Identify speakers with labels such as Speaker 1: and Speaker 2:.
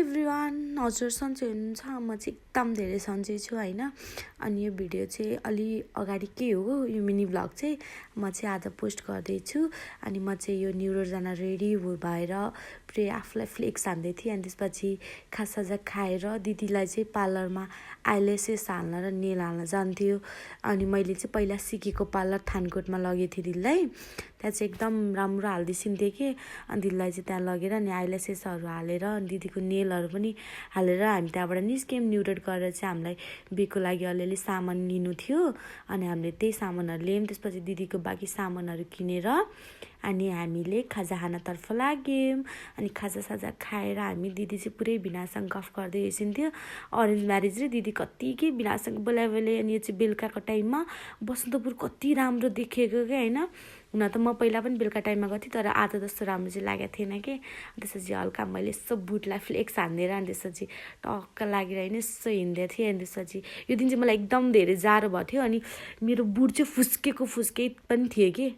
Speaker 1: Everyone, हजुर सन्चै हुनुहुन्छ? म चाहिँ एकदम धेरै सन्चै छु होइन। अनि यो भिडियो चाहिँ अलि अगाडि के हो, यो मिनी भ्लग चाहिँ म चाहिँ आज पोस्ट गर्दैछु। अनि म चाहिँ यो न्युरोड जान रेडी भएर पुरै आफूलाई फ्लेक्स हान्दै थिएँ। अनि त्यसपछि खाजासाजा खाएर दिदीलाई चाहिँ पार्लरमा आइल्यासेस हाल्न र नेल हाल्न जान्थ्यो। अनि मैले चाहिँ पहिला सिकेको पार्लर थानकोटमा लगेको थिएँ दिदीलाई। त्यहाँ चाहिँ एकदम राम्रो हालिदिइन्थेँ कि। अनि दिदीलाई चाहिँ त्यहाँ लगेर अनि आइल्यासेसहरू हालेर अनि दिदीको नेलहरू पनि हालेर हामी त्यहाँबाट निस्क्यौँ। न्युरोड गरेर चाहिँ हामीलाई बिहेको लागि अलिअलि सामान लिनु थियो। अनि हामीले त्यही सामानहरू ल्यायौँ। त्यसपछि दिदीको बाँकी सामानहरू किनेर अनि हामीले खाजा खानतर्फ लाग्यौँ। अनि खाजासाजा खाएर हामी दिदी चाहिँ पुरै भिनासँग गफ गर्दै एकछिन्थ्यो। अरेन्ज म्यारेज र दिदी कति के भिनासँग बोलायो। अनि यो चाहिँ बेलुकाको टाइममा बसन्तपुर कति राम्रो देखेको क्या होइन। हुन त म पहिला पनि बेलुका टाइममा गएको थिएँ, तर आज जस्तो राम्रो चाहिँ लागेको थिएन कि। त्यसपछि हल्का मैले यसो बुटलाई फ्लेक्स हानिदिएर अनि त्यसपछि टक्क लागेर होइन यसो हिँड्दै थिएँ। अनि त्यसपछि यो दिन चाहिँ मलाई एकदम धेरै जाडो भएको थियो। अनि मेरो बुट चाहिँ फुस्केको पनि थियो कि।